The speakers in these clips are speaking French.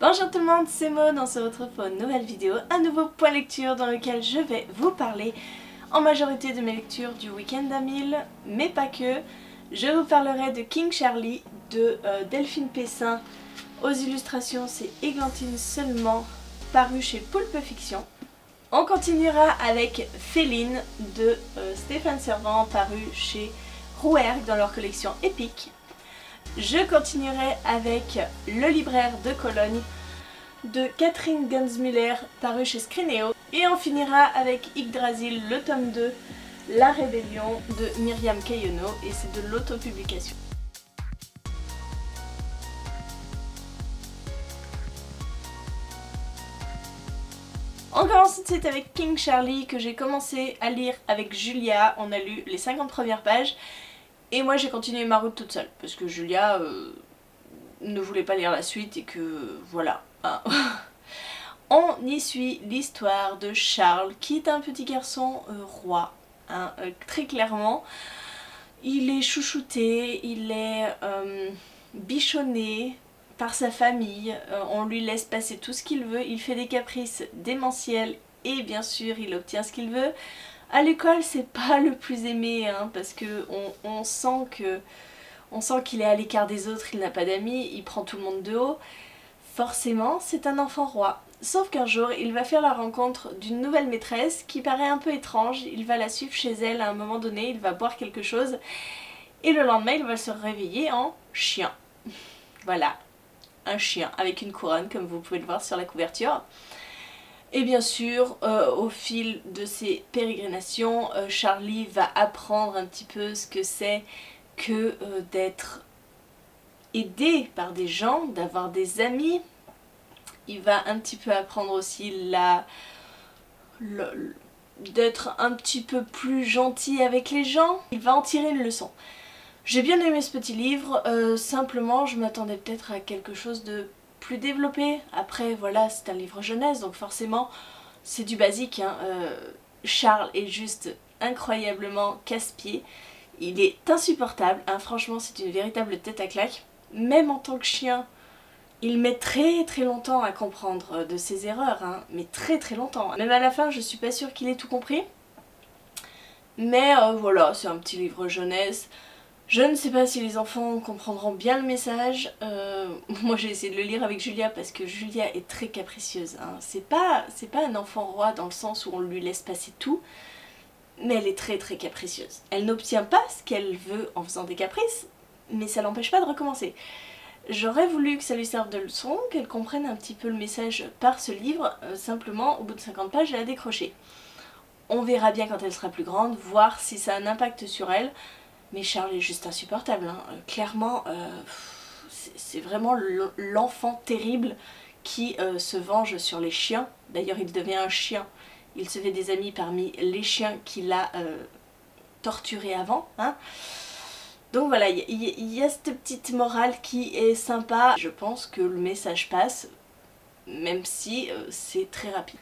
Bonjour tout le monde, c'est Maud, on se retrouve pour une nouvelle vidéo, un nouveau point lecture dans lequel je vais vous parler en majorité de mes lectures du week-end d'Amil, mais pas que. Je vous parlerai de King Charlie, de Delphine Pessin, aux illustrations c'est Églantine Seulement, paru chez Poulpe Fiction. On continuera avec Féline de Stéphane Servant, paru chez Rouergue dans leur collection épique. Je continuerai avec Le libraire de Cologne de Catherine Gansmuller, paru chez Scrinéo. Et on finira avec Yggdrasil, le tome 2, La Rébellion de Myriam Caillonneau, et c'est de l'autopublication. On commence tout de suite avec King Charlie que j'ai commencé à lire avec Julia. On a lu les 50 premières pages. Et moi j'ai continué ma route toute seule, parce que Julia ne voulait pas lire la suite et que voilà. Hein. On y suit l'histoire de Charles, qui est un petit garçon roi, hein, très clairement. Il est chouchouté, il est bichonné par sa famille, on lui laisse passer tout ce qu'il veut, il fait des caprices démentiels et bien sûr il obtient ce qu'il veut. À l'école c'est pas le plus aimé hein, parce que on sent qu'il est à l'écart des autres, il n'a pas d'amis, il prend tout le monde de haut. Forcément c'est un enfant roi. Sauf qu'un jour il va faire la rencontre d'une nouvelle maîtresse qui paraît un peu étrange, il va la suivre chez elle à un moment donné, il va boire quelque chose et le lendemain il va se réveiller en chien. Voilà, un chien avec une couronne comme vous pouvez le voir sur la couverture. Et bien sûr, au fil de ses pérégrinations, Charlie va apprendre un petit peu ce que c'est que d'être aidé par des gens, d'avoir des amis. Il va un petit peu apprendre aussi d'être un petit peu plus gentil avec les gens. Il va en tirer une leçon. J'ai bien aimé ce petit livre, simplement je m'attendais peut-être à quelque chose de plus développé. Après voilà, c'est un livre jeunesse donc forcément c'est du basique hein. Charles est juste incroyablement casse-pied, il est insupportable hein. Franchement c'est une véritable tête à claque. Même en tant que chien il met très longtemps à comprendre de ses erreurs hein. Mais très longtemps, même à la fin je suis pas sûre qu'il ait tout compris. Mais voilà, c'est un petit livre jeunesse. Je ne sais pas si les enfants comprendront bien le message. Moi j'ai essayé de le lire avec Julia parce que Julia est très capricieuse. Hein. C'est pas un enfant roi dans le sens où on lui laisse passer tout, mais elle est très capricieuse. Elle n'obtient pas ce qu'elle veut en faisant des caprices, mais ça l'empêche pas de recommencer. J'aurais voulu que ça lui serve de leçon, qu'elle comprenne un petit peu le message par ce livre, simplement au bout de 50 pages elle a décroché. On verra bien quand elle sera plus grande, voir si ça a un impact sur elle. Mais Charles est juste insupportable, hein. Clairement, c'est vraiment l'enfant terrible qui se venge sur les chiens. D'ailleurs, il devient un chien. Il se fait des amis parmi les chiens qu'il a torturés avant. Hein. Donc voilà, il y a cette petite morale qui est sympa. Je pense que le message passe, même si c'est très rapide.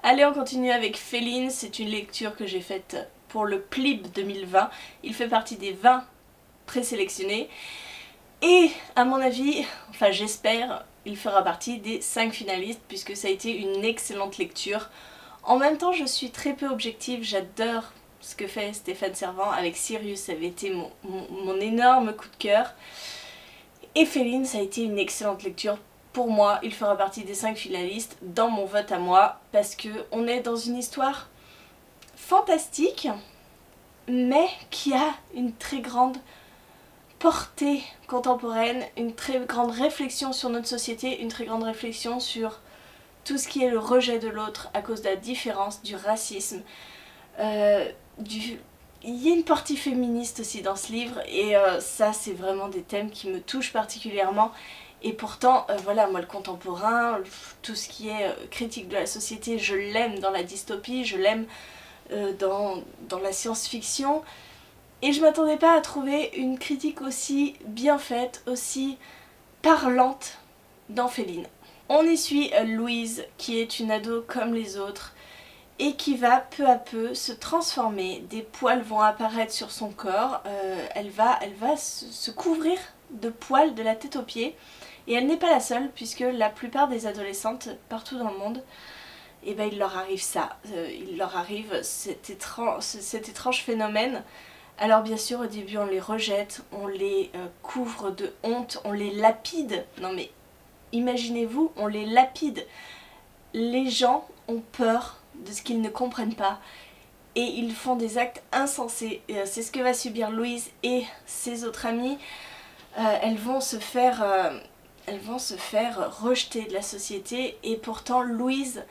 Allez, on continue avec Féline. C'est une lecture que j'ai faite pour le PLIB 2020, il fait partie des 20 présélectionnés et à mon avis, enfin j'espère, il fera partie des 5 finalistes puisque ça a été une excellente lecture. En même temps je suis très peu objective, j'adore ce que fait Stéphane Servant avec Sirius, ça avait été mon énorme coup de cœur. Et Féline ça a été une excellente lecture. Pour moi, il fera partie des 5 finalistes dans mon vote à moi parce qu'on est dans une histoire fantastique, mais qui a une très grande portée contemporaine, une très grande réflexion sur notre société, une très grande réflexion sur tout ce qui est le rejet de l'autre à cause de la différence, du racisme. Il y a une partie féministe aussi dans ce livre et ça c'est vraiment des thèmes qui me touchent particulièrement. Et pourtant, voilà, moi le contemporain, tout ce qui est critique de la société, je l'aime dans la dystopie, je l'aime dans la science-fiction, et je m'attendais pas à trouver une critique aussi bien faite, aussi parlante dans Féline. On y suit Louise qui est une ado comme les autres et qui va peu à peu se transformer, des poils vont apparaître sur son corps, elle va se couvrir de poils de la tête aux pieds Et elle n'est pas la seule, puisque la plupart des adolescentes partout dans le monde, eh ben, il leur arrive ça, il leur arrive cet étrange phénomène. Alors bien sûr au début on les rejette, on les couvre de honte, on les lapide. Non mais imaginez-vous, on les lapide. Les gens ont peur de ce qu'ils ne comprennent pas et ils font des actes insensés. C'est ce que va subir Louise et ses autres amies. Elles vont se faire rejeter de la société et pourtant Louise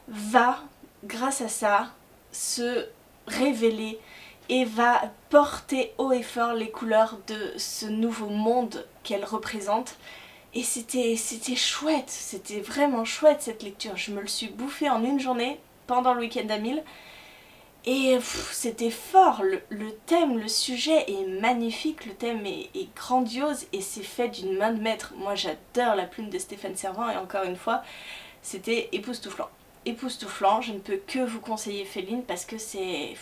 va, grâce à ça, se révéler et va porter haut et fort les couleurs de ce nouveau monde qu'elle représente. Et c'était chouette, c'était vraiment chouette cette lecture. Je me le suis bouffée en une journée pendant le week-end à 1000. Et c'était fort, le thème, le sujet est magnifique, le thème est grandiose et c'est fait d'une main de maître. Moi j'adore la plume de Stéphane Servan et encore une fois, c'était époustouflant. Époustouflant, je ne peux que vous conseiller Féline parce que c'est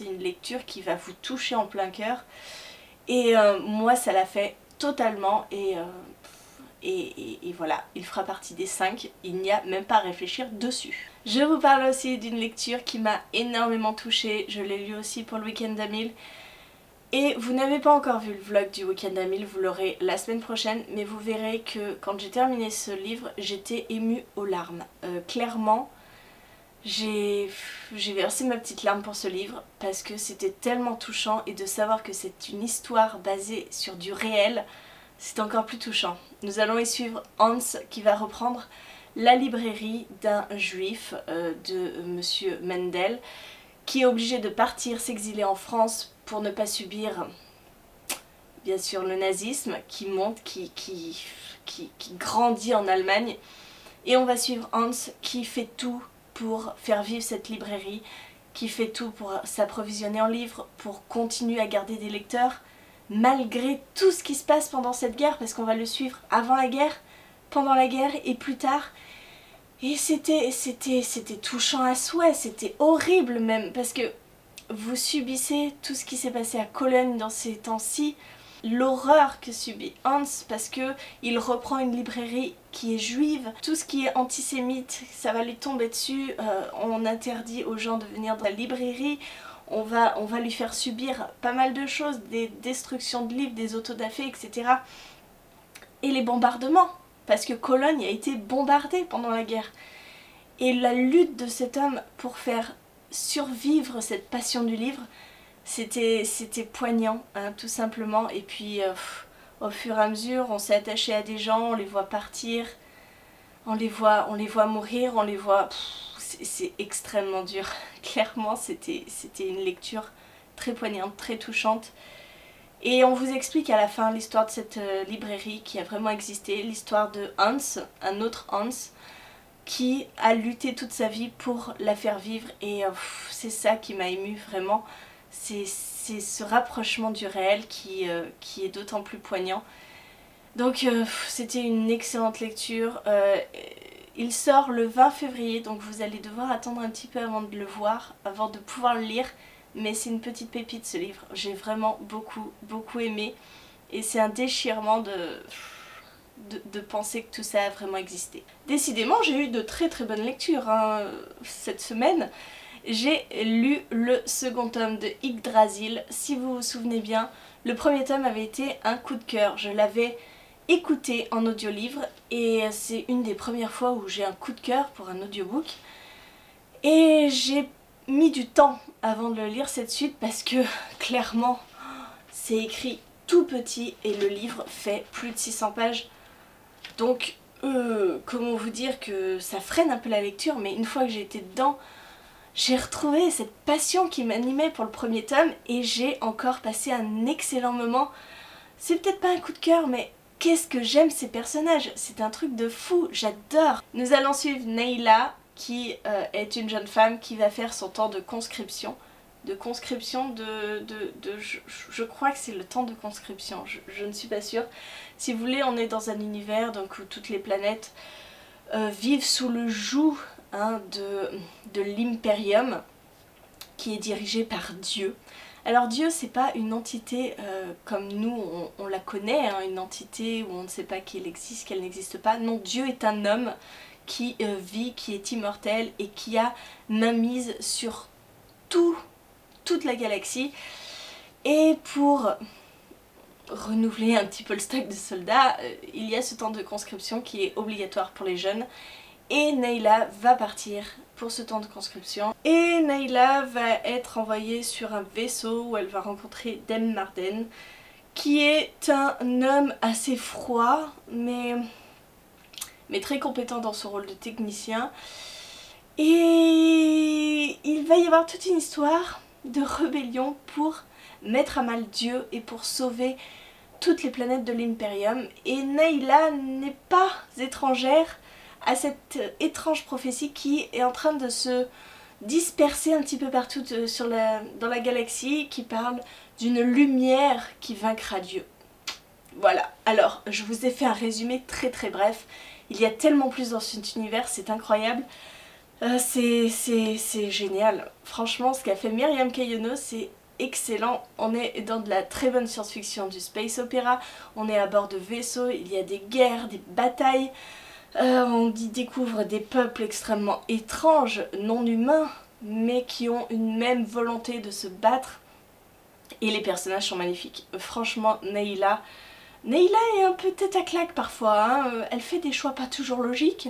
une lecture qui va vous toucher en plein cœur. Et moi ça l'a fait totalement et voilà, il fera partie des 5, il n'y a même pas à réfléchir dessus. Je vous parle aussi d'une lecture qui m'a énormément touchée, je l'ai lu aussi pour le week-end à 1000. Et vous n'avez pas encore vu le vlog du week-end à 1000, vous l'aurez la semaine prochaine, mais vous verrez que quand j'ai terminé ce livre, j'étais émue aux larmes. Clairement, j'ai versé ma petite larme pour ce livre parce que c'était tellement touchant et de savoir que c'est une histoire basée sur du réel, c'est encore plus touchant. Nous allons y suivre Hans qui va reprendre la librairie d'un juif de monsieur Mendel qui est obligé de partir s'exiler en France pour ne pas subir bien sûr le nazisme qui monte, qui grandit en Allemagne. Et on va suivre Hans qui fait tout pour faire vivre cette librairie, qui fait tout pour s'approvisionner en livres, pour continuer à garder des lecteurs malgré tout ce qui se passe pendant cette guerre, parce qu'on va le suivre avant la guerre, pendant la guerre et plus tard. Et c'était touchant à souhait, c'était horrible même, parce que vous subissez tout ce qui s'est passé à Cologne dans ces temps-ci, l'horreur que subit Hans, parce que il reprend une librairie qui est juive, tout ce qui est antisémite, ça va lui tomber dessus, on interdit aux gens de venir dans la librairie, on va lui faire subir pas mal de choses, des destructions de livres, des autodafés, etc. Et les bombardements, parce que Cologne a été bombardée pendant la guerre. Et la lutte de cet homme pour faire survivre cette passion du livre, c'était poignant, hein, tout simplement. Et puis au fur et à mesure, on s'est attaché à des gens, on les voit partir, on les voit mourir, on les voit... C'est extrêmement dur. Clairement, c'était une lecture très poignante, très touchante. Et on vous explique à la fin l'histoire de cette librairie qui a vraiment existé, l'histoire de Hans, un autre Hans, qui a lutté toute sa vie pour la faire vivre. Et c'est ça qui m'a émue vraiment. C'est ce rapprochement du réel qui est d'autant plus poignant. Donc c'était une excellente lecture. Il sort le 20 février, donc vous allez devoir attendre un petit peu avant de le voir, avant de pouvoir le lire. Mais c'est une petite pépite ce livre, j'ai vraiment beaucoup aimé. Et c'est un déchirement de penser que tout ça a vraiment existé. Décidément, j'ai eu de très bonnes lectures hein, cette semaine. J'ai lu le second tome de Yggdrasil. Si vous vous souvenez bien, le premier tome avait été un coup de cœur. Je l'avais écouté en audiolivre et c'est une des premières fois où j'ai un coup de cœur pour un audiobook. Et j'ai mis du temps avant de le lire cette suite parce que clairement c'est écrit tout petit et le livre fait plus de 600 pages. Donc comment vous dire que ça freine un peu la lecture, mais une fois que j'ai été dedans, j'ai retrouvé cette passion qui m'animait pour le premier tome et j'ai encore passé un excellent moment. C'est peut-être pas un coup de cœur, mais qu'est-ce que j'aime ces personnages, c'est un truc de fou, j'adore. Nous allons suivre Neyla qui est une jeune femme qui va faire son temps de conscription. Je crois que c'est le temps de conscription, je ne suis pas sûre. Si vous voulez, on est dans un univers donc, où toutes les planètes vivent sous le joug hein, de l'Imperium qui est dirigé par Dieu. Alors Dieu, c'est pas une entité comme nous on la connaît, hein, une entité où on ne sait pas qu'elle existe, qu'elle n'existe pas. Non, Dieu est un homme qui vit, qui est immortel et qui a mainmise sur toute la galaxie. Et pour renouveler un petit peu le stock de soldats, il y a ce temps de conscription qui est obligatoire pour les jeunes. Et Nayla va partir pour ce temps de conscription. Et Nayla va être envoyée sur un vaisseau où elle va rencontrer Dame Marden, qui est un homme assez froid, mais très compétent dans son rôle de technicien. Et il va y avoir toute une histoire de rébellion pour mettre à mal Dieu et pour sauver toutes les planètes de l'Imperium. Et Nayla n'est pas étrangère à cette étrange prophétie qui est en train de se disperser un petit peu partout dans la galaxie, qui parle d'une lumière qui vaincra Dieu. Voilà, alors je vous ai fait un résumé très bref. Il y a tellement plus dans cet univers, c'est incroyable. C'est génial. Franchement, ce qu'a fait Myriam Kayono, c'est excellent. On est dans de la très bonne science-fiction, du space opéra. On est à bord de vaisseaux, il y a des guerres, des batailles. On y découvre des peuples extrêmement étranges, non humains, mais qui ont une même volonté de se battre. Et les personnages sont magnifiques. Franchement, Nayla est un peu tête à claque parfois, hein. Elle fait des choix pas toujours logiques.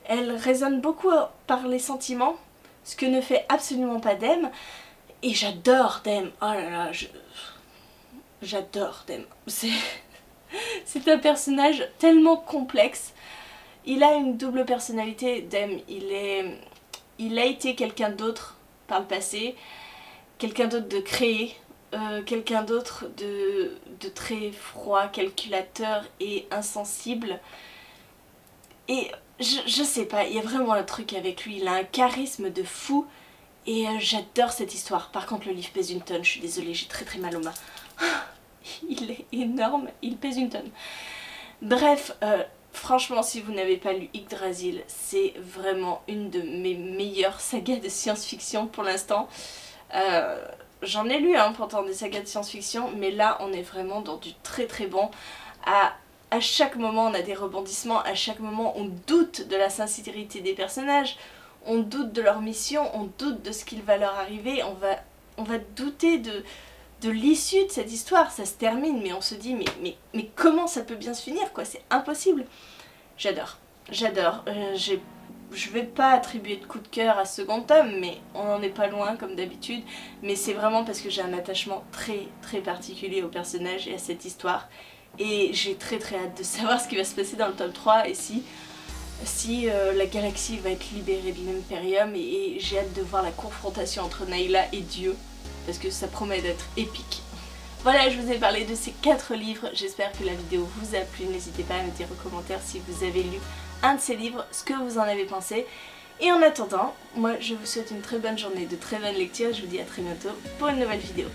Elle raisonne beaucoup par les sentiments, ce que ne fait absolument pas Dame. Et j'adore Dame. Oh là là, j'adore Dame. C'est un personnage tellement complexe. Il a une double personnalité, Dame. Il a été quelqu'un d'autre par le passé, quelqu'un d'autre de créé, quelqu'un d'autre de très froid, calculateur et insensible. Et je sais pas, il y a vraiment un truc avec lui, il a un charisme de fou et j'adore cette histoire. Par contre le livre pèse une tonne, je suis désolée, j'ai très très mal aux mains. Il est énorme, il pèse une tonne. Bref, franchement si vous n'avez pas lu Yggdrasil, c'est vraiment une de mes meilleures sagas de science-fiction pour l'instant. J'en ai lu hein, pourtant des sagas de science-fiction, mais là on est vraiment dans du très très bon. À chaque moment on a des rebondissements, à chaque moment on doute de la sincérité des personnages, on doute de leur mission, on doute de ce qu'il va leur arriver, on va douter de l'issue de cette histoire. Ça se termine mais on se dit mais comment ça peut bien se finir quoi, c'est impossible. J'adore, j'adore, je vais pas attribuer de coup de cœur à ce second tome, mais on n'en est pas loin comme d'habitude, mais c'est vraiment parce que j'ai un attachement très particulier au personnage et à cette histoire. Et j'ai très hâte de savoir ce qui va se passer dans le tome 3 et si la galaxie va être libérée de l'Imperium, et j'ai hâte de voir la confrontation entre Nayla et Dieu parce que ça promet d'être épique. Voilà, je vous ai parlé de ces 4 livres, j'espère que la vidéo vous a plu, n'hésitez pas à me dire en commentaire si vous avez lu un de ces livres, ce que vous en avez pensé. Et en attendant, moi je vous souhaite une très bonne journée, de très bonnes lectures, je vous dis à très bientôt pour une nouvelle vidéo.